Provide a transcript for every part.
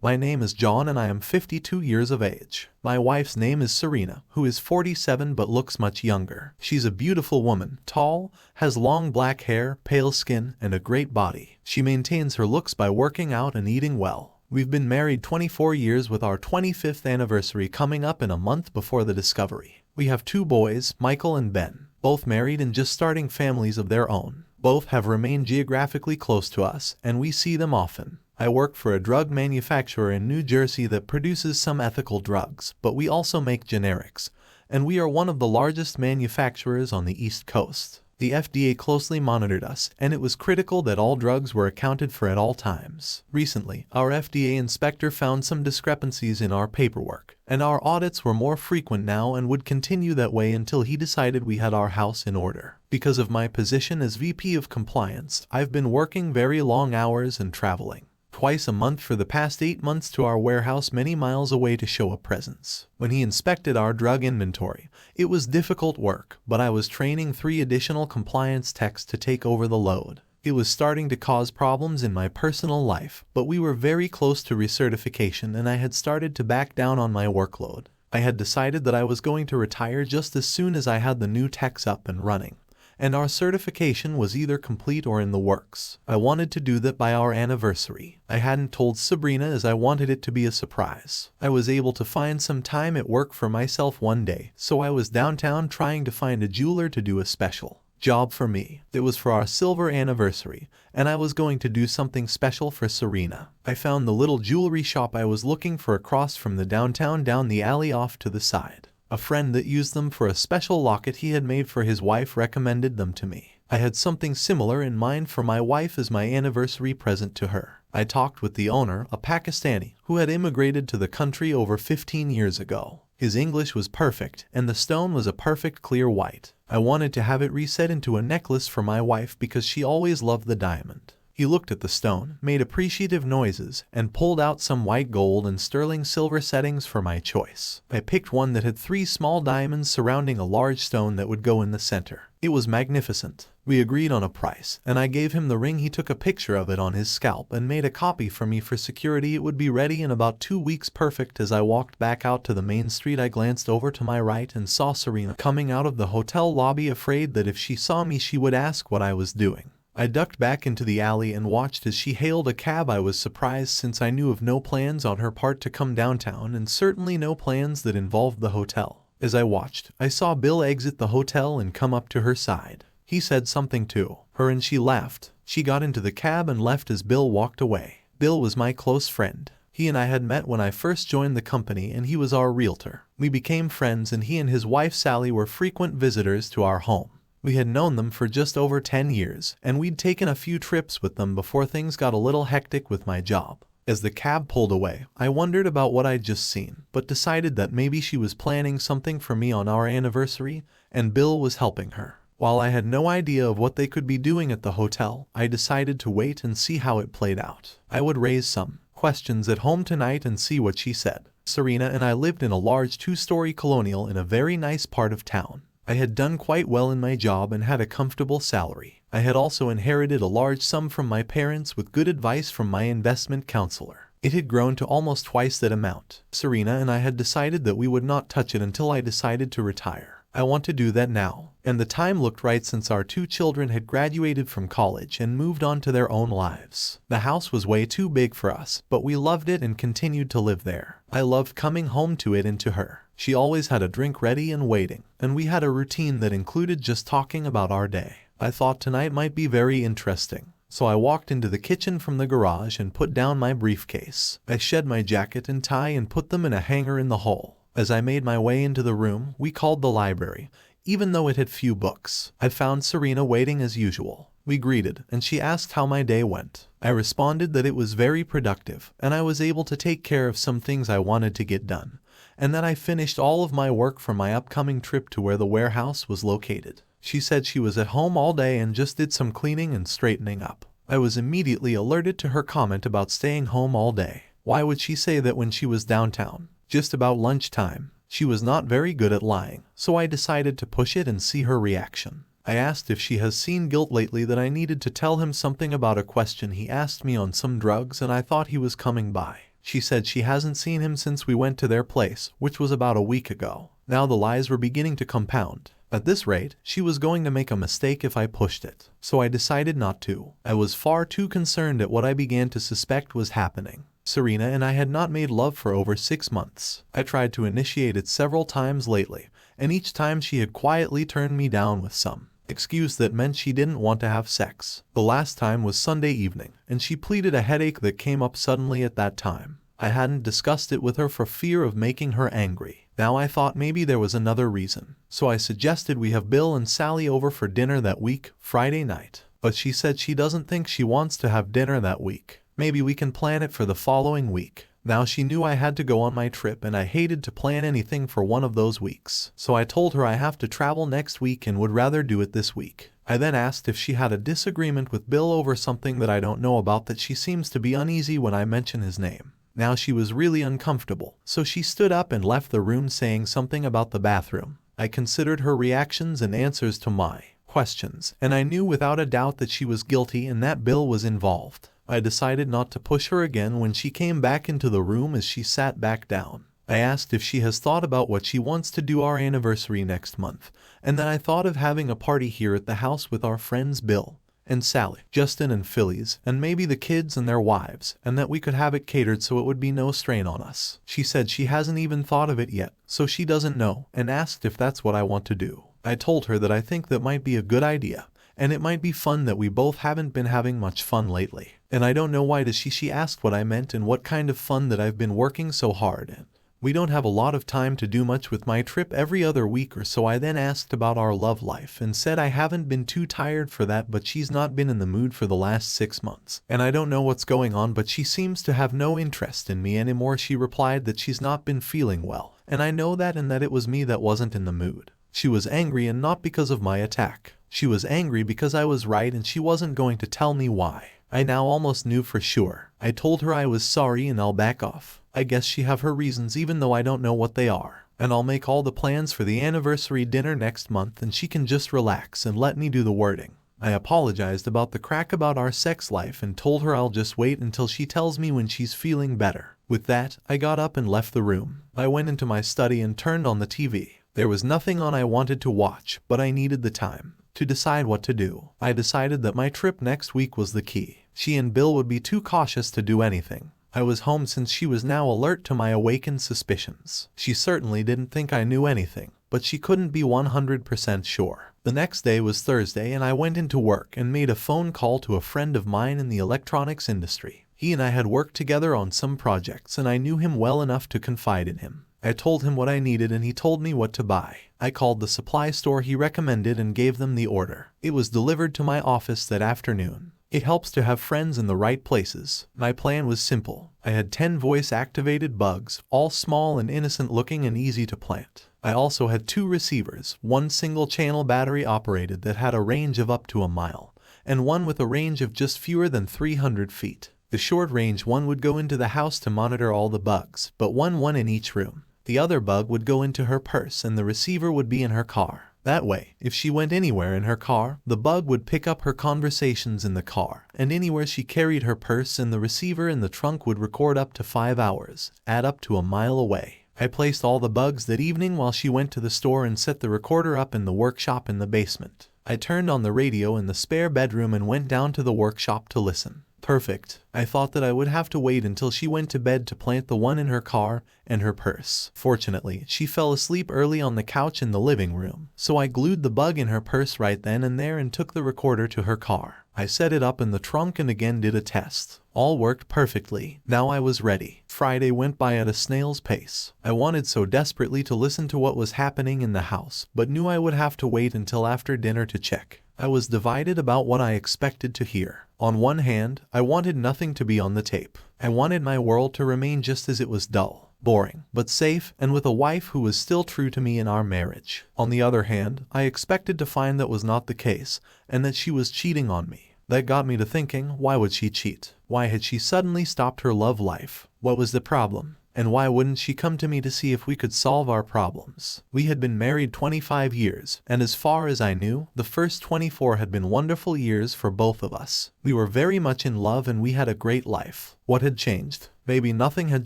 My name is John and I am 52 years of age. My wife's name is Serena, who is 47 but looks much younger. She's a beautiful woman, tall, has long black hair, pale skin, and a great body. She maintains her looks by working out and eating well. We've been married 24 years with our 25th anniversary coming up in a month before the discovery. We have 2 boys, Michael and Ben, both married and just starting families of their own. Both have remained geographically close to us, and we see them often. I work for a drug manufacturer in New Jersey that produces some ethical drugs, but we also make generics, and we are one of the largest manufacturers on the East Coast. The FDA closely monitored us, and it was critical that all drugs were accounted for at all times. Recently, our FDA inspector found some discrepancies in our paperwork, and our audits were more frequent now and would continue that way until he decided we had our house in order. Because of my position as VP of Compliance, I've been working very long hours and traveling twice a month for the past 8 months to our warehouse many miles away to show a presence. When he inspected our drug inventory, it was difficult work, but I was training 3 additional compliance techs to take over the load. It was starting to cause problems in my personal life, but we were very close to recertification and I had started to back down on my workload. I had decided that I was going to retire just as soon as I had the new techs up and running, and our certification was either complete or in the works. I wanted to do that by our anniversary. I hadn't told Sabrina as I wanted it to be a surprise. I was able to find some time at work for myself one day, so I was downtown trying to find a jeweler to do a special job for me. It was for our silver anniversary, and I was going to do something special for Serena. I found the little jewelry shop I was looking for across from the downtown down the alley off to the side. A friend that used them for a special locket he had made for his wife recommended them to me. I had something similar in mind for my wife as my anniversary present to her. I talked with the owner, a Pakistani, who had immigrated to the country over 15 years ago. His English was perfect, and the stone was a perfect clear white. I wanted to have it reset into a necklace for my wife because she always loved the diamond. He looked at the stone, made appreciative noises, and pulled out some white gold and sterling silver settings for my choice. I picked one that had 3 small diamonds surrounding a large stone that would go in the center. It was magnificent. We agreed on a price, and I gave him the ring. He took a picture of it on his scalp and made a copy for me for security. It would be ready in about 2 weeks. Perfect. As I walked back out to the main street, I glanced over to my right and saw Serena coming out of the hotel lobby, afraid that if she saw me she would ask what I was doing. I ducked back into the alley and watched as she hailed a cab. I was surprised since I knew of no plans on her part to come downtown and certainly no plans that involved the hotel. As I watched, I saw Bill exit the hotel and come up to her side. He said something to her and she laughed. She got into the cab and left as Bill walked away. Bill was my close friend. He and I had met when I first joined the company and he was our realtor. We became friends and he and his wife Sally were frequent visitors to our home. We had known them for just over 10 years, and we'd taken a few trips with them before things got a little hectic with my job. As the cab pulled away, I wondered about what I'd just seen, but decided that maybe she was planning something for me on our anniversary, and Bill was helping her. While I had no idea of what they could be doing at the hotel, I decided to wait and see how it played out. I would raise some questions at home tonight and see what she said. Serena and I lived in a large 2-story colonial in a very nice part of town. I had done quite well in my job and had a comfortable salary. I had also inherited a large sum from my parents with good advice from my investment counselor. It had grown to almost twice that amount. Serena and I had decided that we would not touch it until I decided to retire. I want to do that now, and the time looked right since our 2 children had graduated from college and moved on to their own lives. The house was way too big for us, but we loved it and continued to live there. I loved coming home to it and to her. She always had a drink ready and waiting, and we had a routine that included just talking about our day. I thought tonight might be very interesting, so I walked into the kitchen from the garage and put down my briefcase. I shed my jacket and tie and put them in a hanger in the hall. As I made my way into the room we called the library, even though it had few books, I found Serena waiting as usual. We greeted, and she asked how my day went. I responded that it was very productive, and I was able to take care of some things I wanted to get done, and that I finished all of my work for my upcoming trip to where the warehouse was located. She said she was at home all day and just did some cleaning and straightening up. I was immediately alerted to her comment about staying home all day. Why would she say that when she was downtown? Just about lunchtime. She was not very good at lying, so I decided to push it and see her reaction. I asked if she has seen guilt lately, that I needed to tell him something about a question he asked me on some drugs and I thought he was coming by. She said she hasn't seen him since we went to their place, which was about a week ago. Now the lies were beginning to compound. At this rate, she was going to make a mistake if I pushed it. So I decided not to. I was far too concerned at what I began to suspect was happening. Serena and I had not made love for over 6 months. I tried to initiate it several times lately, and each time she had quietly turned me down with some excuse that meant she didn't want to have sex. The last time was Sunday evening, and she pleaded a headache that came up suddenly at that time. I hadn't discussed it with her for fear of making her angry. Now I thought maybe there was another reason. So I suggested we have Bill and Sally over for dinner that week, Friday night. But she said she doesn't think she wants to have dinner that week. Maybe we can plan it for the following week. Now she knew I had to go on my trip and I hated to plan anything for one of those weeks. So I told her I have to travel next week and would rather do it this week. I then asked if she had a disagreement with Bill over something that I don't know about that she seems to be uneasy when I mention his name. Now she was really uncomfortable, so she stood up and left the room saying something about the bathroom. I considered her reactions and answers to my questions, and I knew without a doubt that she was guilty and that Bill was involved. I decided not to push her again when she came back into the room as she sat back down. I asked if she has thought about what she wants to do our anniversary next month, and then I thought of having a party here at the house with our friends Bill and Sally, Justin and Phillies, and maybe the kids and their wives, and that we could have it catered so it would be no strain on us. She said she hasn't even thought of it yet, so she doesn't know, and asked if that's what I want to do. I told her that I think that might be a good idea, and it might be fun that we both haven't been having much fun lately. And I don't know why does she asked what I meant and what kind of fun that I've been working so hard in. We don't have a lot of time to do much with my trip every other week or so. I then asked about our love life and said I haven't been too tired for that, but she's not been in the mood for the last 6 months. And I don't know what's going on, but she seems to have no interest in me anymore. She replied that she's not been feeling well, and I know that, and that it was me that wasn't in the mood. She was angry, and not because of my attack. She was angry because I was right and she wasn't going to tell me why. I now almost knew for sure. I told her I was sorry and I'll back off. I guess she have her reasons even though I don't know what they are. And I'll make all the plans for the anniversary dinner next month and she can just relax and let me do the wording. I apologized about the crack about our sex life and told her I'll just wait until she tells me when she's feeling better. With that, I got up and left the room. I went into my study and turned on the TV. There was nothing on I wanted to watch, but I needed the time to decide what to do. I decided that my trip next week was the key. She and Bill would be too cautious to do anything. I was home since she was now alert to my awakened suspicions. She certainly didn't think I knew anything, but she couldn't be 100% sure. The next day was Thursday and I went into work and made a phone call to a friend of mine in the electronics industry. He and I had worked together on some projects and I knew him well enough to confide in him. I told him what I needed and he told me what to buy. I called the supply store he recommended and gave them the order. It was delivered to my office that afternoon. It helps to have friends in the right places. My plan was simple. I had 10 voice-activated bugs, all small and innocent looking and easy to plant. I also had 2 receivers, one single-channel battery-operated that had a range of up to a mile, and one with a range of just fewer than 300 feet. The short-range one would go into the house to monitor all the bugs, but one in each room. The other bug would go into her purse and the receiver would be in her car. That way, if she went anywhere in her car, the bug would pick up her conversations in the car, and anywhere she carried her purse and the receiver in the trunk would record up to 5 hours, add up to a mile away. I placed all the bugs that evening while she went to the store and set the recorder up in the workshop in the basement. I turned on the radio in the spare bedroom and went down to the workshop to listen. Perfect. I thought that I would have to wait until she went to bed to plant the one in her car and her purse. Fortunately, she fell asleep early on the couch in the living room, so I glued the bug in her purse right then and there and took the recorder to her car. I set it up in the trunk and again did a test. All worked perfectly. Now I was ready. Friday went by at a snail's pace. I wanted so desperately to listen to what was happening in the house, but knew I would have to wait until after dinner to check. I was divided about what I expected to hear. On one hand, I wanted nothing to be on the tape. I wanted my world to remain just as it was, dull, boring, but safe, and with a wife who was still true to me in our marriage. On the other hand, I expected to find that was not the case, and that she was cheating on me. That got me to thinking, why would she cheat? Why had she suddenly stopped her love life? What was the problem? And why wouldn't she come to me to see if we could solve our problems? We had been married 25 years, and as far as I knew, the first 24 had been wonderful years for both of us. We were very much in love and we had a great life. What had changed? Maybe nothing had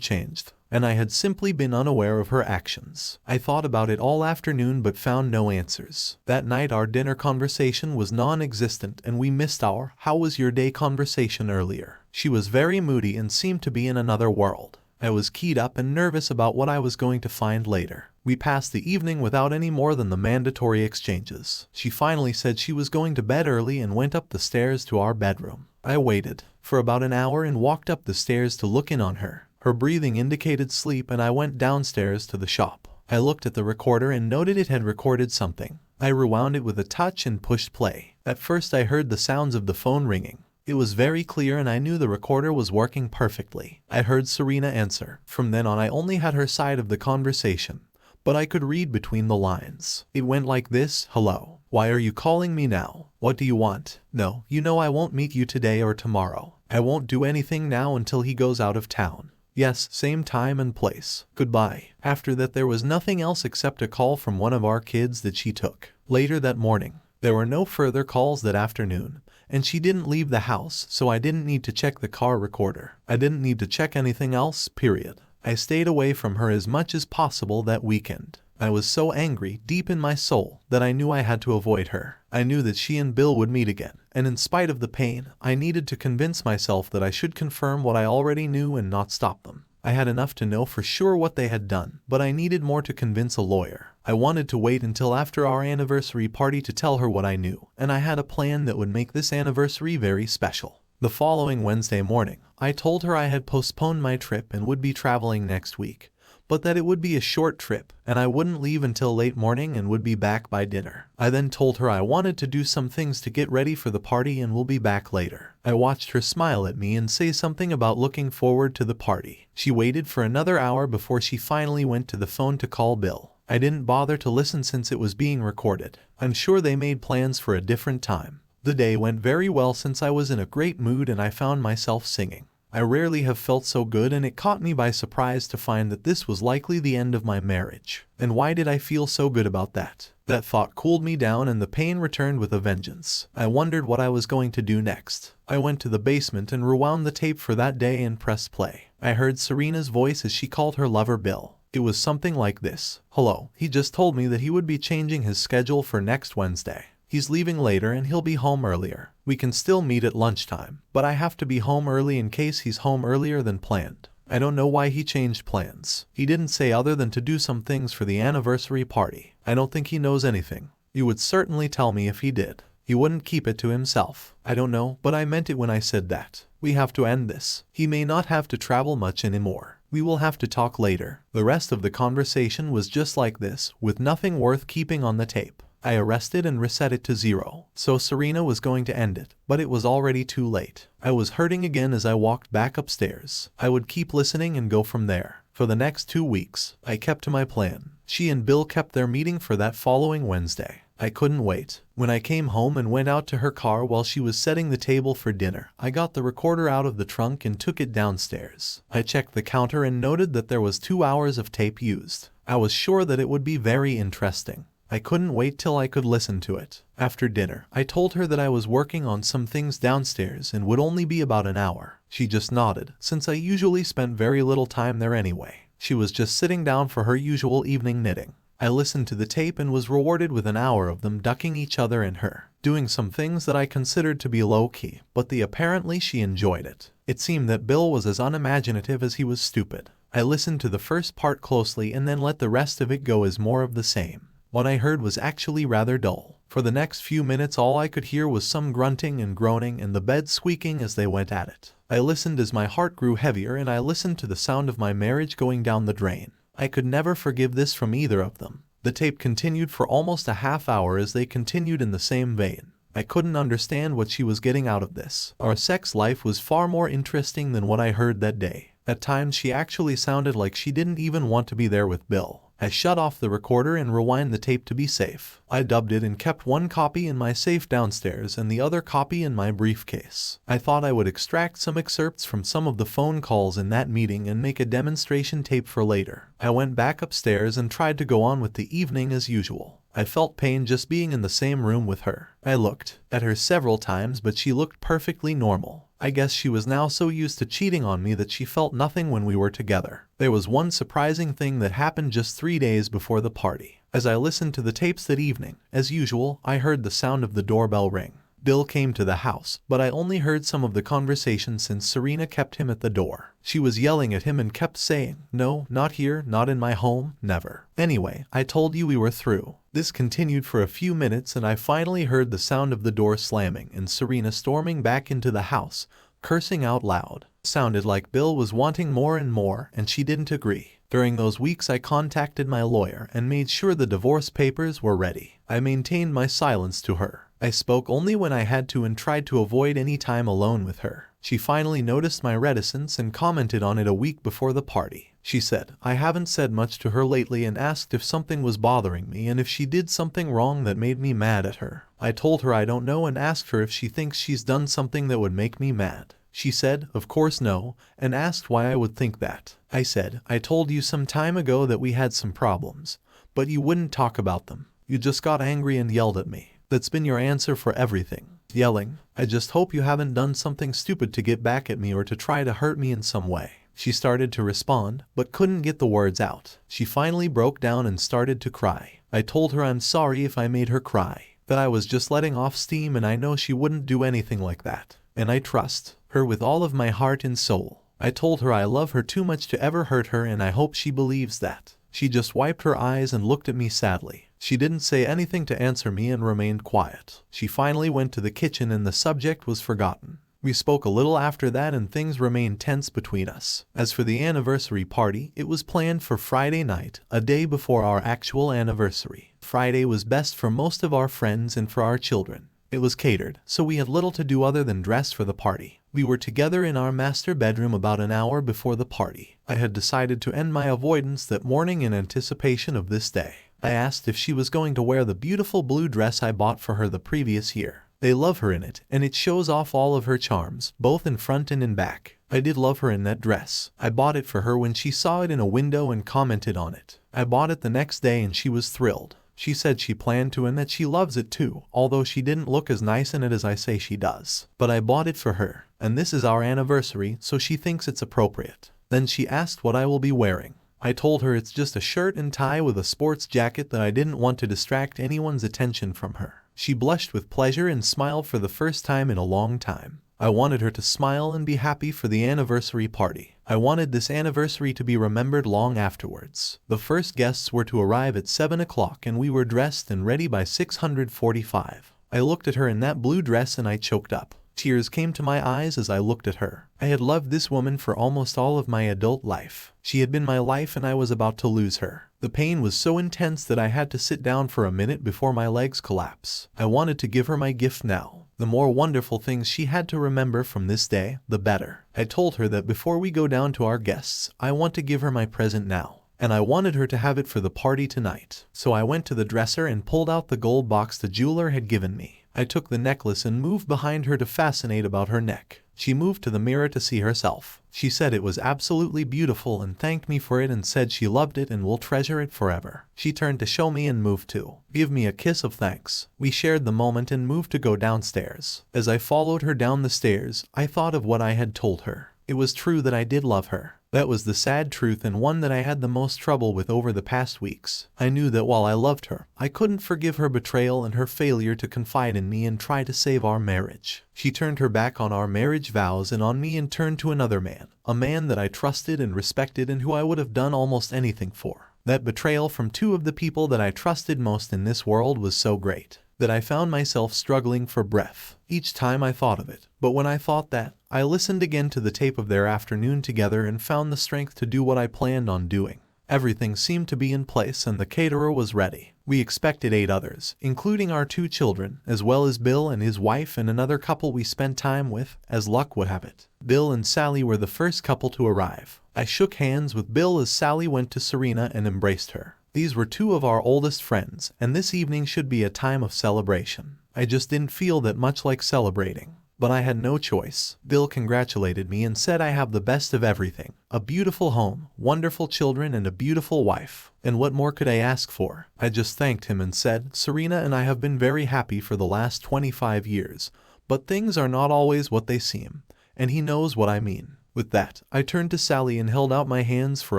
changed, and I had simply been unaware of her actions. I thought about it all afternoon but found no answers. That night our dinner conversation was non-existent and we missed our "how was your day" conversation earlier. She was very moody and seemed to be in another world. I was keyed up and nervous about what I was going to find later. We passed the evening without any more than the mandatory exchanges. She finally said she was going to bed early and went up the stairs to our bedroom. I waited for about an hour and walked up the stairs to look in on her. Her breathing indicated sleep and I went downstairs to the shop. I looked at the recorder and noted it had recorded something. I rewound it with a touch and pushed play. At first I heard the sounds of the phone ringing. It was very clear and I knew the recorder was working perfectly. I heard Serena answer. From then on I only had her side of the conversation, but I could read between the lines. It went like this: "Hello. Why are you calling me now? What do you want? No, you know I won't meet you today or tomorrow. I won't do anything now until he goes out of town. Yes, same time and place. Goodbye." After that there was nothing else except a call from one of our kids that she took. Later that morning, there were no further calls that afternoon, and she didn't leave the house, so I didn't need to check the car recorder. I didn't need to check anything else, period. I stayed away from her as much as possible that weekend. I was so angry deep in my soul that I knew I had to avoid her. I knew that she and Bill would meet again, and in spite of the pain, I needed to convince myself that I should confirm what I already knew and not stop them. I had enough to know for sure what they had done, but I needed more to convince a lawyer. I wanted to wait until after our anniversary party to tell her what I knew, and I had a plan that would make this anniversary very special. The following Wednesday morning, I told her I had postponed my trip and would be traveling next week, but that it would be a short trip, and I wouldn't leave until late morning and would be back by dinner. I then told her I wanted to do some things to get ready for the party and will be back later. I watched her smile at me and say something about looking forward to the party. She waited for another hour before she finally went to the phone to call Bill. I didn't bother to listen since it was being recorded. I'm sure they made plans for a different time. The day went very well since I was in a great mood and I found myself singing. I rarely have felt so good and it caught me by surprise to find that this was likely the end of my marriage. And why did I feel so good about that? That thought cooled me down and the pain returned with a vengeance. I wondered what I was going to do next. I went to the basement and rewound the tape for that day and pressed play. I heard Serena's voice as she called her lover Bill. It was something like this: "Hello, he just told me that he would be changing his schedule for next Wednesday. He's leaving later and he'll be home earlier. We can still meet at lunchtime, but I have to be home early in case he's home earlier than planned." I don't know why he changed plans. He didn't say other than to do some things for the anniversary party. I don't think he knows anything. You would certainly tell me if he did. He wouldn't keep it to himself. I don't know, but I meant it when I said that. We have to end this. He may not have to travel much anymore. We will have to talk later. The rest of the conversation was just like this, with nothing worth keeping on the tape. I arrested and reset it to 0. So Serena was going to end it, but it was already too late. I was hurting again as I walked back upstairs. I would keep listening and go from there. For the next 2 weeks, I kept to my plan. She and Bill kept their meeting for that following Wednesday. I couldn't wait. When I came home and went out to her car while she was setting the table for dinner, I got the recorder out of the trunk and took it downstairs. I checked the counter and noted that there was 2 hours of tape used. I was sure that it would be very interesting. I couldn't wait till I could listen to it. After dinner, I told her that I was working on some things downstairs and would only be about an hour. She just nodded, since I usually spent very little time there anyway. She was just sitting down for her usual evening knitting. I listened to the tape and was rewarded with an hour of them ducking each other and her, doing some things that I considered to be low-key, but apparently she enjoyed it. It seemed that Bill was as unimaginative as he was stupid. I listened to the first part closely and then let the rest of it go as more of the same. What I heard was actually rather dull. For the next few minutes all I could hear was some grunting and groaning and the bed squeaking as they went at it. I listened as my heart grew heavier and I listened to the sound of my marriage going down the drain. I could never forgive this from either of them. The tape continued for almost a half hour as they continued in the same vein. I couldn't understand what she was getting out of this. Our sex life was far more interesting than what I heard that day. At times she actually sounded like she didn't even want to be there with Bill. I shut off the recorder and rewind the tape to be safe. I dubbed it and kept one copy in my safe downstairs and the other copy in my briefcase. I thought I would extract some excerpts from some of the phone calls in that meeting and make a demonstration tape for later. I went back upstairs and tried to go on with the evening as usual. I felt pain just being in the same room with her. I looked at her several times, but she looked perfectly normal. I guess she was now so used to cheating on me that she felt nothing when we were together. There was one surprising thing that happened just 3 days before the party. As I listened to the tapes that evening, as usual, I heard the sound of the doorbell ring. Bill came to the house, but I only heard some of the conversation since Serena kept him at the door. She was yelling at him and kept saying, "No, not here, not in my home, never. Anyway, I told you we were through." This continued for a few minutes and I finally heard the sound of the door slamming and Serena storming back into the house, cursing out loud. Sounded like Bill was wanting more and more, and she didn't agree. During those weeks I contacted my lawyer and made sure the divorce papers were ready. I maintained my silence to her. I spoke only when I had to and tried to avoid any time alone with her. She finally noticed my reticence and commented on it a week before the party. She said, "I haven't said much to her lately," and asked if something was bothering me and if she did something wrong that made me mad at her. I told her I don't know and asked her if she thinks she's done something that would make me mad. She said, "Of course no," and asked why I would think that. I said, "I told you some time ago that we had some problems, but you wouldn't talk about them. You just got angry and yelled at me. That's been your answer for everything. Yelling. I just hope you haven't done something stupid to get back at me or to try to hurt me in some way." She started to respond, but couldn't get the words out. She finally broke down and started to cry. I told her I'm sorry if I made her cry, that I was just letting off steam and I know she wouldn't do anything like that. And I trust her with all of my heart and soul. I told her I love her too much to ever hurt her and I hope she believes that. She just wiped her eyes and looked at me sadly. She didn't say anything to answer me and remained quiet. She finally went to the kitchen and the subject was forgotten. We spoke a little after that and things remained tense between us. As for the anniversary party, it was planned for Friday night, a day before our actual anniversary. Friday was best for most of our friends and for our children. It was catered, so we had little to do other than dress for the party. We were together in our master bedroom about an hour before the party. I had decided to end my avoidance that morning in anticipation of this day. I asked if she was going to wear the beautiful blue dress I bought for her the previous year. They love her in it, and it shows off all of her charms, both in front and in back. I did love her in that dress. I bought it for her when she saw it in a window and commented on it. I bought it the next day and she was thrilled. She said she planned to and that she loves it too, although she didn't look as nice in it as I say she does. But I bought it for her, and this is our anniversary, so she thinks it's appropriate. Then she asked what I will be wearing. I told her it's just a shirt and tie with a sports jacket that I didn't want to distract anyone's attention from her. She blushed with pleasure and smiled for the first time in a long time. I wanted her to smile and be happy for the anniversary party. I wanted this anniversary to be remembered long afterwards. The first guests were to arrive at 7 o'clock and we were dressed and ready by 6:45. I looked at her in that blue dress and I choked up. Tears came to my eyes as I looked at her. I had loved this woman for almost all of my adult life. She had been my life and I was about to lose her. The pain was so intense that I had to sit down for a minute before my legs collapsed. I wanted to give her my gift now. The more wonderful things she had to remember from this day, the better. I told her that before we go down to our guests, I want to give her my present now. And I wanted her to have it for the party tonight. So I went to the dresser and pulled out the gold box the jeweler had given me. I took the necklace and moved behind her to fascinate about her neck. She moved to the mirror to see herself. She said it was absolutely beautiful and thanked me for it and said she loved it and will treasure it forever. She turned to show me and moved to give me a kiss of thanks. We shared the moment and moved to go downstairs. As I followed her down the stairs, I thought of what I had told her. It was true that I did love her. That was the sad truth and one that I had the most trouble with over the past weeks. I knew that while I loved her, I couldn't forgive her betrayal and her failure to confide in me and try to save our marriage. She turned her back on our marriage vows and on me and turned to another man, a man that I trusted and respected and who I would have done almost anything for. That betrayal from two of the people that I trusted most in this world was so great that I found myself struggling for breath each time I thought of it. But when I thought that, I listened again to the tape of their afternoon together and found the strength to do what I planned on doing. Everything seemed to be in place and the caterer was ready. We expected 8 others, including our 2 children, as well as Bill and his wife and another couple we spent time with, as luck would have it. Bill and Sally were the first couple to arrive. I shook hands with Bill as Sally went to Serena and embraced her. These were two of our oldest friends, and this evening should be a time of celebration. I just didn't feel that much like celebrating. But I had no choice. Bill congratulated me and said I have the best of everything. A beautiful home, wonderful children, and a beautiful wife. And what more could I ask for? I just thanked him and said, Serena and I have been very happy for the last 25 years. But things are not always what they seem. And he knows what I mean. With that, I turned to Sally and held out my hands for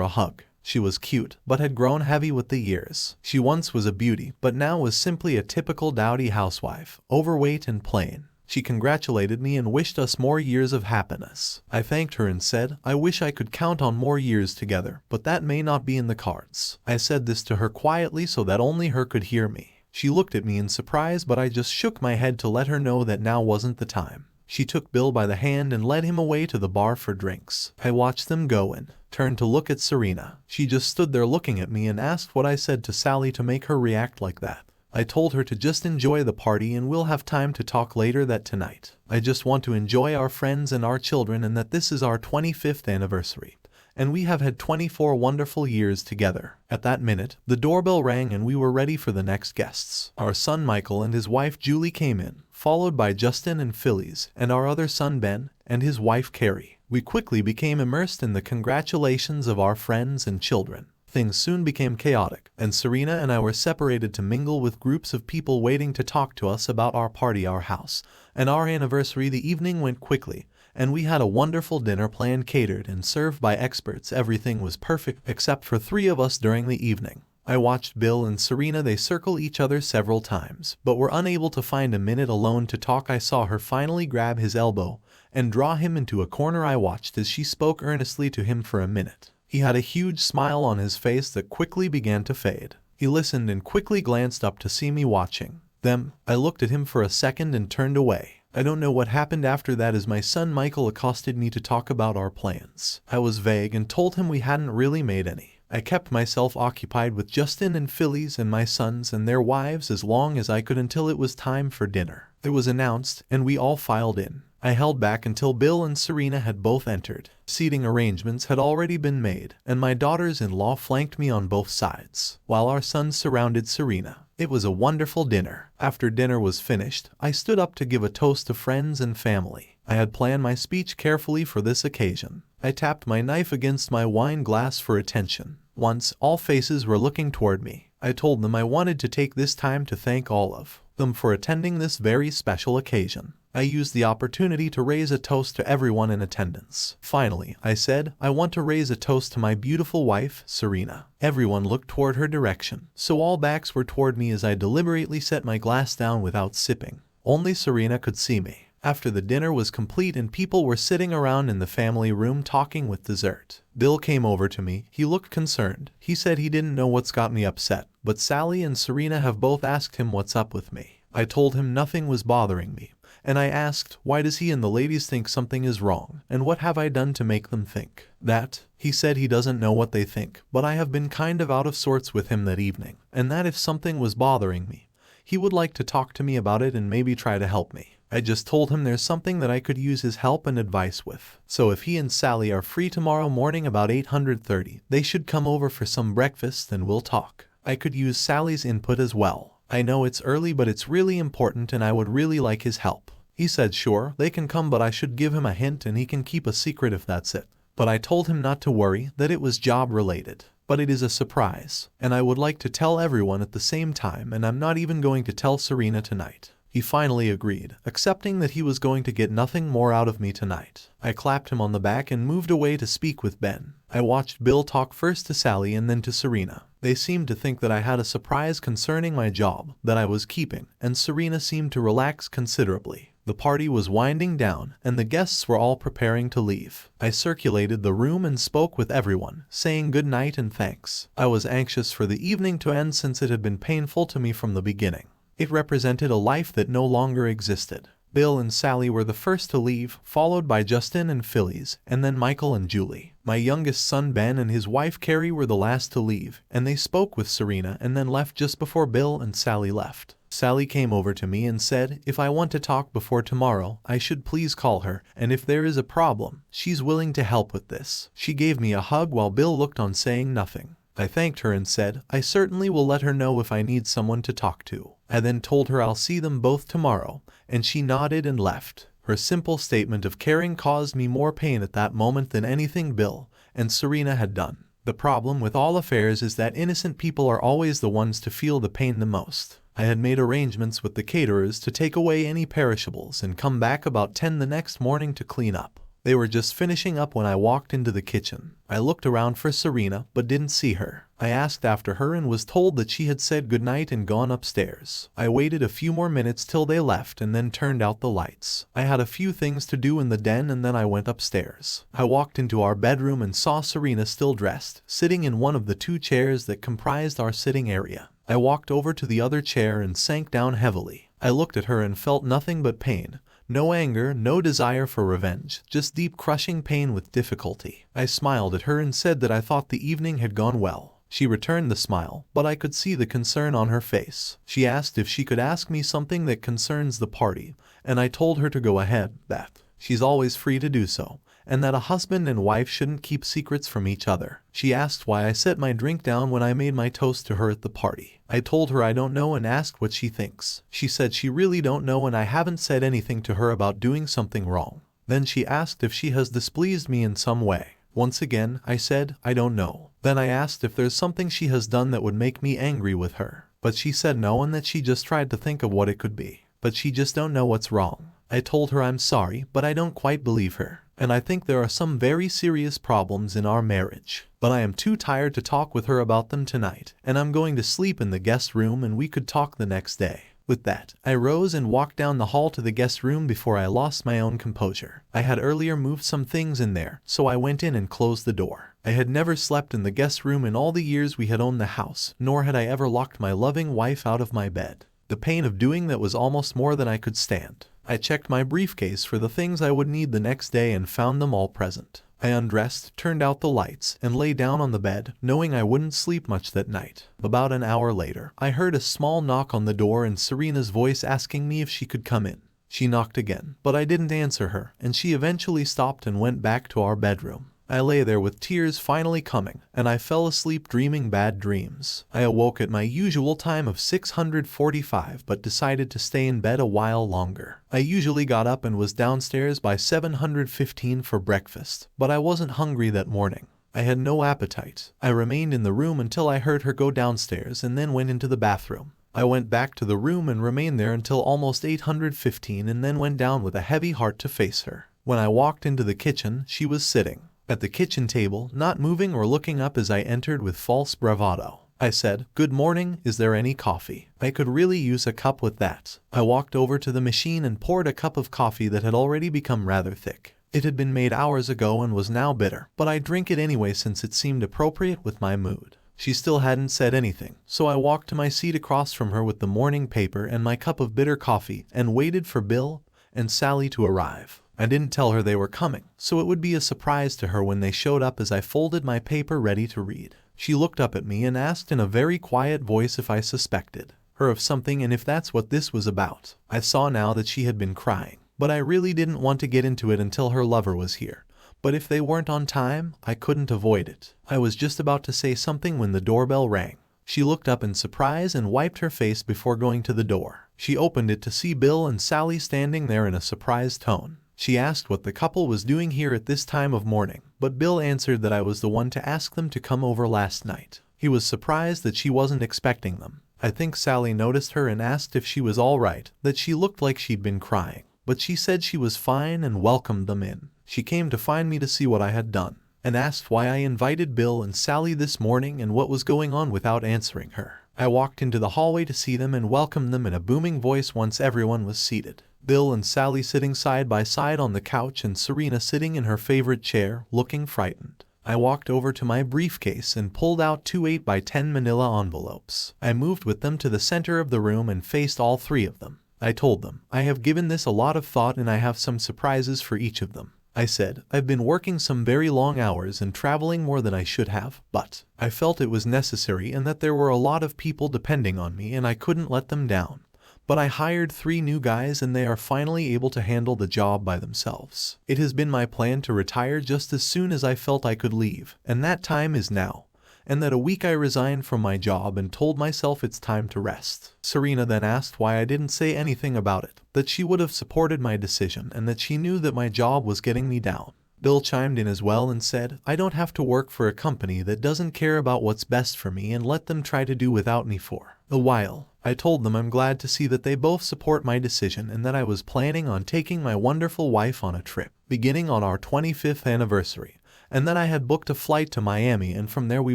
a hug. She was cute, but had grown heavy with the years. She once was a beauty, but now was simply a typical dowdy housewife, overweight and plain. She congratulated me and wished us more years of happiness. I thanked her and said, I wish I could count on more years together, but that may not be in the cards. I said this to her quietly so that only her could hear me. She looked at me in surprise, but I just shook my head to let her know that now wasn't the time. She took Bill by the hand and led him away to the bar for drinks. I watched them go and turned to look at Serena. She just stood there looking at me and asked what I said to Sally to make her react like that. I told her to just enjoy the party and we'll have time to talk later that tonight. I just want to enjoy our friends and our children and that this is our 25th anniversary. And we have had 24 wonderful years together. At that minute, the doorbell rang and we were ready for the next guests. Our son Michael and his wife Julie came in, followed by Justin and Phyllis, and our other son Ben, and his wife Carrie. We quickly became immersed in the congratulations of our friends and children. Things soon became chaotic, and Serena and I were separated to mingle with groups of people waiting to talk to us about our party, our house, and our anniversary. The evening went quickly, and we had a wonderful dinner planned, catered, and served by experts. Everything was perfect except for 3 of us during the evening. I watched Bill and Serena. They circle each other several times, but were unable to find a minute alone to talk. I saw her finally grab his elbow and draw him into a corner. I watched as she spoke earnestly to him for a minute. He had a huge smile on his face that quickly began to fade. He listened and quickly glanced up to see me watching them. I looked at him for a second and turned away. I don't know what happened after that as my son Michael accosted me to talk about our plans. I was vague and told him we hadn't really made any. I kept myself occupied with Justin and Phyllis and my sons and their wives as long as I could until it was time for dinner. It was announced and we all filed in. I held back until Bill and Serena had both entered. Seating arrangements had already been made, and my daughters-in-law flanked me on both sides, while our sons surrounded Serena. It was a wonderful dinner. After dinner was finished, I stood up to give a toast to friends and family. I had planned my speech carefully for this occasion. I tapped my knife against my wine glass for attention. Once all faces were looking toward me, I told them I wanted to take this time to thank all of them for attending this very special occasion. I used the opportunity to raise a toast to everyone in attendance. Finally, I said, I want to raise a toast to my beautiful wife, Serena. Everyone looked toward her direction, so all backs were toward me as I deliberately set my glass down without sipping. Only Serena could see me. After the dinner was complete and people were sitting around in the family room talking with dessert, Bill came over to me. He looked concerned. He said he didn't know what's got me upset, but Sally and Serena have both asked him what's up with me. I told him nothing was bothering me. And I asked, why does he and the ladies think something is wrong, and what have I done to make them think that? He said he doesn't know what they think, but I have been kind of out of sorts with him that evening, and that if something was bothering me, he would like to talk to me about it and maybe try to help me. I just told him there's something that I could use his help and advice with. So if he and Sally are free tomorrow morning about 8:30, they should come over for some breakfast and we'll talk. I could use Sally's input as well. I know it's early, but it's really important and I would really like his help. He said sure, they can come, but I should give him a hint and he can keep a secret if that's it. But I told him not to worry, that it was job related. But it is a surprise, and I would like to tell everyone at the same time, and I'm not even going to tell Serena tonight. He finally agreed, accepting that he was going to get nothing more out of me tonight. I clapped him on the back and moved away to speak with Ben. I watched Bill talk first to Sally and then to Serena. They seemed to think that I had a surprise concerning my job that I was keeping, and Serena seemed to relax considerably. The party was winding down, and the guests were all preparing to leave. I circulated the room and spoke with everyone, saying good night and thanks. I was anxious for the evening to end since it had been painful to me from the beginning. It represented a life that no longer existed. Bill and Sally were the first to leave, followed by Justin and Phyllis, and then Michael and Julie. My youngest son Ben and his wife Carrie were the last to leave, and they spoke with Serena and then left just before Bill and Sally left. Sally came over to me and said, if I want to talk before tomorrow, I should please call her, and if there is a problem, she's willing to help with this. She gave me a hug while Bill looked on saying nothing. I thanked her and said, I certainly will let her know if I need someone to talk to. I then told her I'll see them both tomorrow, and she nodded and left. Her simple statement of caring caused me more pain at that moment than anything Bill and Serena had done. The problem with all affairs is that innocent people are always the ones to feel the pain the most. I had made arrangements with the caterers to take away any perishables and come back about 10 the next morning to clean up. They were just finishing up when I walked into the kitchen. I looked around for Serena, but didn't see her. I asked after her and was told that she had said goodnight and gone upstairs. I waited a few more minutes till they left and then turned out the lights. I had a few things to do in the den and then I went upstairs. I walked into our bedroom and saw Serena still dressed, sitting in one of the 2 chairs that comprised our sitting area. I walked over to the other chair and sank down heavily. I looked at her and felt nothing but pain. No anger, no desire for revenge, just deep crushing pain with difficulty. I smiled at her and said that I thought the evening had gone well. She returned the smile, but I could see the concern on her face. She asked if she could ask me something that concerns the party, and I told her to go ahead, that she's always free to do so, and that a husband and wife shouldn't keep secrets from each other. She asked why I set my drink down when I made my toast to her at the party. I told her I don't know and asked what she thinks. She said she really don't know and I haven't said anything to her about doing something wrong. Then she asked if she has displeased me in some way. Once again, I said, I don't know. Then I asked if there's something she has done that would make me angry with her. But she said no and that she just tried to think of what it could be. But she just don't know what's wrong. I told her I'm sorry, but I don't quite believe her. And I think there are some very serious problems in our marriage. But I am too tired to talk with her about them tonight, and I'm going to sleep in the guest room and we could talk the next day. With that, I rose and walked down the hall to the guest room before I lost my own composure. I had earlier moved some things in there, so I went in and closed the door. I had never slept in the guest room in all the years we had owned the house, nor had I ever locked my loving wife out of my bed. The pain of doing that was almost more than I could stand. I checked my briefcase for the things I would need the next day and found them all present. I undressed, turned out the lights, and lay down on the bed, knowing I wouldn't sleep much that night. About an hour later, I heard a small knock on the door and Serena's voice asking me if she could come in. She knocked again, but I didn't answer her, and she eventually stopped and went back to our bedroom. I lay there with tears finally coming, and I fell asleep dreaming bad dreams. I awoke at my usual time of 6:45 but decided to stay in bed a while longer. I usually got up and was downstairs by 7:15 for breakfast, but I wasn't hungry that morning. I had no appetite. I remained in the room until I heard her go downstairs and then went into the bathroom. I went back to the room and remained there until almost 8:15 and then went down with a heavy heart to face her. When I walked into the kitchen, she was sitting at the kitchen table, not moving or looking up as I entered with false bravado. I said, "Good morning, is there any coffee? I could really use a cup with that." I walked over to the machine and poured a cup of coffee that had already become rather thick. It had been made hours ago and was now bitter, but I drink it anyway since it seemed appropriate with my mood. She still hadn't said anything, so I walked to my seat across from her with the morning paper and my cup of bitter coffee and waited for Bill and Sally to arrive. I didn't tell her they were coming, so it would be a surprise to her when they showed up as I folded my paper ready to read. She looked up at me and asked in a very quiet voice if I suspected her of something and if that's what this was about. I saw now that she had been crying, but I really didn't want to get into it until her lover was here. But if they weren't on time, I couldn't avoid it. I was just about to say something when the doorbell rang. She looked up in surprise and wiped her face before going to the door. She opened it to see Bill and Sally standing there in a surprised tone. She asked what the couple was doing here at this time of morning, but Bill answered that I was the one to ask them to come over last night. He was surprised that she wasn't expecting them. I think Sally noticed her and asked if she was all right, that she looked like she'd been crying, but she said she was fine and welcomed them in. She came to find me to see what I had done, and asked why I invited Bill and Sally this morning and what was going on without answering her. I walked into the hallway to see them and welcomed them in a booming voice once everyone was seated. Bill and Sally sitting side by side on the couch and Serena sitting in her favorite chair, looking frightened. I walked over to my briefcase and pulled out 2 8x10 manila envelopes. I moved with them to the center of the room and faced all 3 of them. I told them, "I have given this a lot of thought and I have some surprises for each of them." I said, "I've been working some very long hours and traveling more than I should have, but I felt it was necessary and that there were a lot of people depending on me and I couldn't let them down. But I hired 3 new guys and they are finally able to handle the job by themselves. It has been my plan to retire just as soon as I felt I could leave, and that time is now. and that a week I resigned from my job and told myself it's time to rest. Serena then asked why I didn't say anything about it, that she would have supported my decision and that she knew that my job was getting me down. Bill chimed in as well and said, I don't have to work for a company that doesn't care about what's best for me and let them try to do without me for a while. I told them I'm glad to see that they both support my decision and that I was planning on taking my wonderful wife on a trip, beginning on our 25th anniversary, and that I had booked a flight to Miami and from there we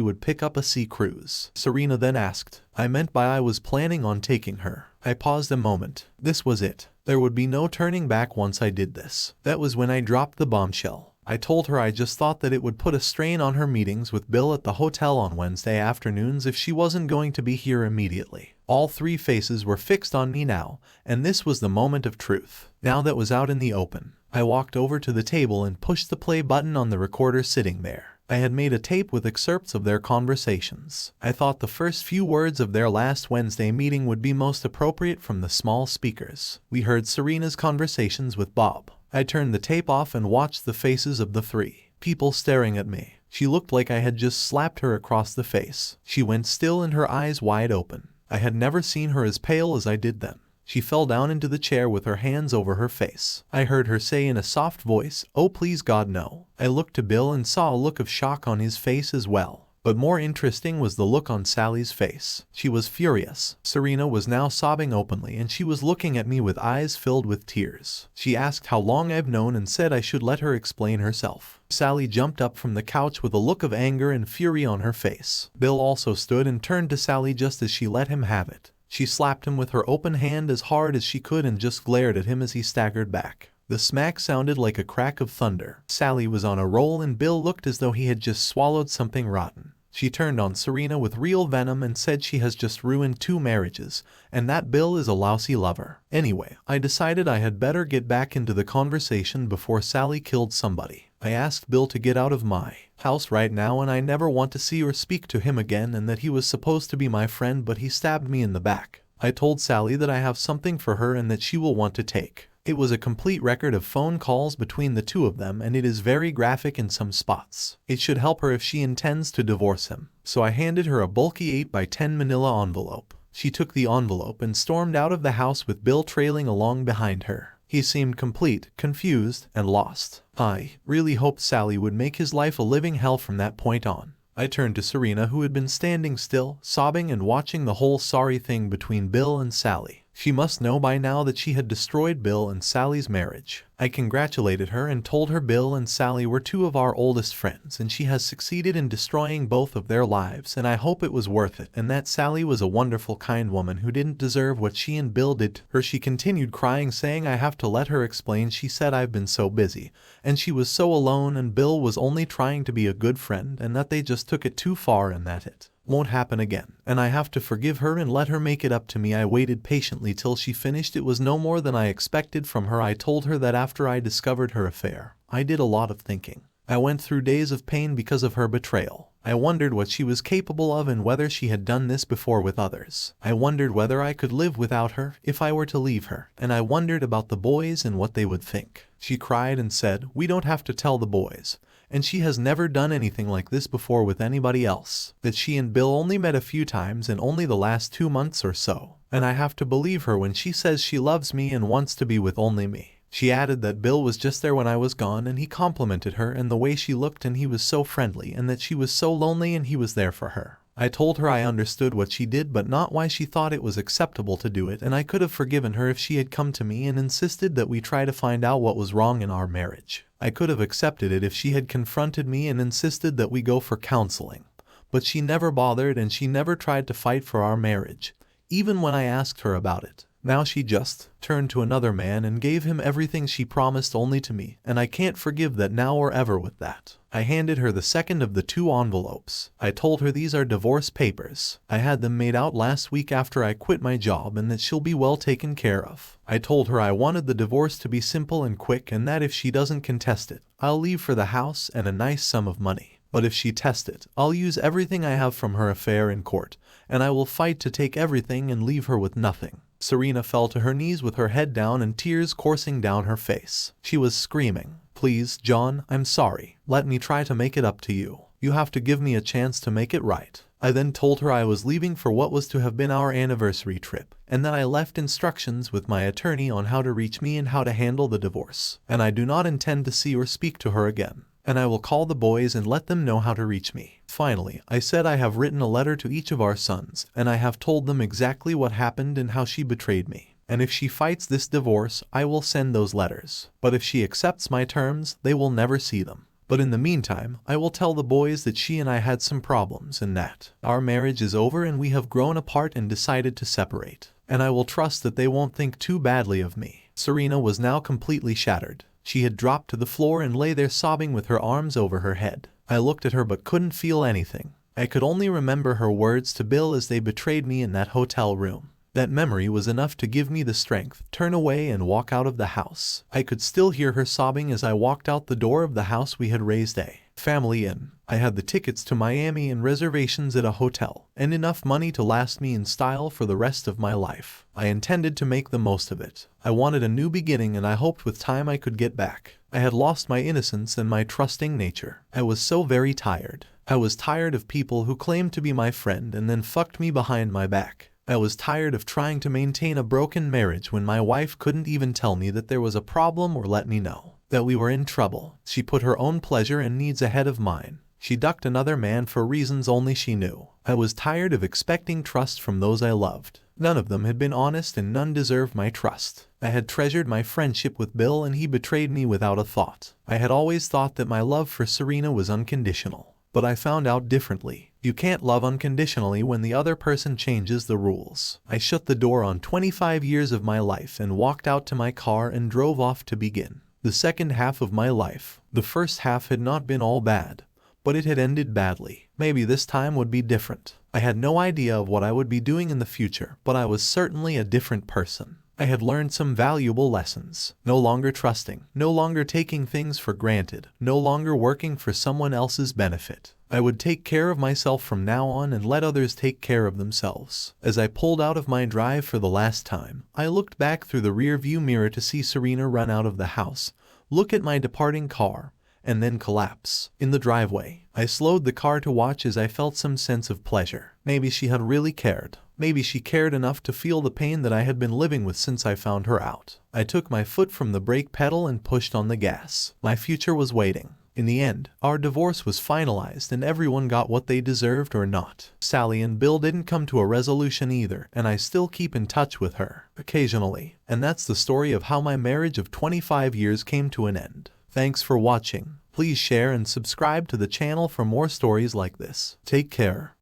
would pick up a sea cruise. Serena then asked, I meant by I was planning on taking her. I paused a moment. This was it. There would be no turning back once I did this. That was when I dropped the bombshell. I told her I just thought that it would put a strain on her meetings with Bill at the hotel on Wednesday afternoons if she wasn't going to be here immediately. All three faces were fixed on me now, and this was the moment of truth. Now that was out in the open. I walked over to the table and pushed the play button on the recorder sitting there. I had made a tape with excerpts of their conversations. I thought the first few words of their last Wednesday meeting would be most appropriate from the small speakers. We heard Serena's conversations with Bob. I turned the tape off and watched the faces of the three people staring at me. She looked like I had just slapped her across the face. She went still and her eyes wide open. I had never seen her as pale as I did then. She fell down into the chair with her hands over her face. I heard her say in a soft voice, "Oh please God no." I looked to Bill and saw a look of shock on his face as well. But more interesting was the look on Sally's face. She was furious. Serena was now sobbing openly and she was looking at me with eyes filled with tears. She asked how long I've known and said I should let her explain herself. Sally jumped up from the couch with a look of anger and fury on her face. Bill also stood and turned to Sally just as she let him have it. She slapped him with her open hand as hard as she could and just glared at him as he staggered back. The smack sounded like a crack of thunder. Sally was on a roll and Bill looked as though he had just swallowed something rotten. She turned on Serena with real venom and said she has just ruined 2 marriages, and that Bill is a lousy lover. Anyway, I decided I had better get back into the conversation before Sally killed somebody. I asked Bill to get out of my house right now and I never want to see or speak to him again and that he was supposed to be my friend but he stabbed me in the back. I told Sally that I have something for her and that she will want to take. It was a complete record of phone calls between the two of them and it is very graphic in some spots. It should help her if she intends to divorce him. So I handed her a bulky 8x10 manila envelope. She took the envelope and stormed out of the house with Bill trailing along behind her. He seemed complete, confused, and lost. I really hoped Sally would make his life a living hell from that point on. I turned to Serena, who had been standing still, sobbing and watching the whole sorry thing between Bill and Sally. She must know by now that she had destroyed Bill and Sally's marriage. I congratulated her and told her Bill and Sally were 2 of our oldest friends and she has succeeded in destroying both of their lives and I hope it was worth it and that Sally was a wonderful kind woman who didn't deserve what she and Bill did to her. She continued crying saying I have to let her explain. She said I've been so busy and she was so alone and Bill was only trying to be a good friend and that they just took it too far and that it won't happen again, and I have to forgive her and let her make it up to me. I waited patiently till she finished. It was no more than I expected from her. I told her that after I discovered her affair, I did a lot of thinking. I went through days of pain because of her betrayal. I wondered what she was capable of and whether she had done this before with others. I wondered whether I could live without her if I were to leave her, and I wondered about the boys and what they would think. She cried and said, "We don't have to tell the boys." And she has never done anything like this before with anybody else. That she and Bill only met a few times in only the last 2 months or so. And I have to believe her when she says she loves me and wants to be with only me. She added that Bill was just there when I was gone and he complimented her and the way she looked and he was so friendly and that she was so lonely and he was there for her. I told her I understood what she did but not why she thought it was acceptable to do it and I could have forgiven her if she had come to me and insisted that we try to find out what was wrong in our marriage. I could have accepted it if she had confronted me and insisted that we go for counseling. But she never bothered and she never tried to fight for our marriage, even when I asked her about it. Now she just turned to another man and gave him everything she promised only to me, and I can't forgive that now or ever with that. I handed her the second of the 2 envelopes. I told her these are divorce papers. I had them made out last week after I quit my job and that she'll be well taken care of. I told her I wanted the divorce to be simple and quick and that if she doesn't contest it, I'll leave for the house and a nice sum of money. But if she tests it, I'll use everything I have from her affair in court, and I will fight to take everything and leave her with nothing. Serena fell to her knees with her head down and tears coursing down her face. She was screaming, Please, John, I'm sorry. Let me try to make it up to you. You have to give me a chance to make it right. I then told her I was leaving for what was to have been our anniversary trip, and that I left instructions with my attorney on how to reach me and how to handle the divorce, and I do not intend to see or speak to her again. And I will call the boys and let them know how to reach me. Finally, I said I have written a letter to each of our sons, and I have told them exactly what happened and how she betrayed me. And if she fights this divorce, I will send those letters. But if she accepts my terms, they will never see them. But in the meantime, I will tell the boys that she and I had some problems and that our marriage is over and we have grown apart and decided to separate. And I will trust that they won't think too badly of me. Serena was now completely shattered. She had dropped to the floor and lay there sobbing with her arms over her head. I looked at her but couldn't feel anything. I could only remember her words to Bill as they betrayed me in that hotel room. That memory was enough to give me the strength to turn away and walk out of the house. I could still hear her sobbing as I walked out the door of the house we had raised a family in. I had the tickets to Miami and reservations at a hotel, and enough money to last me in style for the rest of my life. I intended to make the most of it. I wanted a new beginning and I hoped with time I could get back. I had lost my innocence and my trusting nature. I was so very tired. I was tired of people who claimed to be my friend and then fucked me behind my back. I was tired of trying to maintain a broken marriage when my wife couldn't even tell me that there was a problem or let me know that we were in trouble. She put her own pleasure and needs ahead of mine. She ducked another man for reasons only she knew. I was tired of expecting trust from those I loved. None of them had been honest and none deserved my trust. I had treasured my friendship with Bill and he betrayed me without a thought. I had always thought that my love for Serena was unconditional. But I found out differently. You can't love unconditionally when the other person changes the rules. I shut the door on 25 years of my life and walked out to my car and drove off to begin the second half of my life. The first half had not been all bad, but it had ended badly. Maybe this time would be different. I had no idea of what I would be doing in the future, but I was certainly a different person. I had learned some valuable lessons. No longer trusting, no longer taking things for granted, no longer working for someone else's benefit. I would take care of myself from now on and let others take care of themselves. As I pulled out of my drive for the last time, I looked back through the rear-view mirror to see Serena run out of the house, look at my departing car, and then collapse in the driveway. I slowed the car to watch as I felt some sense of pleasure. Maybe she had really cared. Maybe she cared enough to feel the pain that I had been living with since I found her out. I took my foot from the brake pedal and pushed on the gas. My future was waiting. In the end, our divorce was finalized and everyone got what they deserved or not. Sally and Bill didn't come to a resolution either, and I still keep in touch with her occasionally. And that's the story of how my marriage of 25 years came to an end. Thanks for watching. Please share and subscribe to the channel for more stories like this. Take care.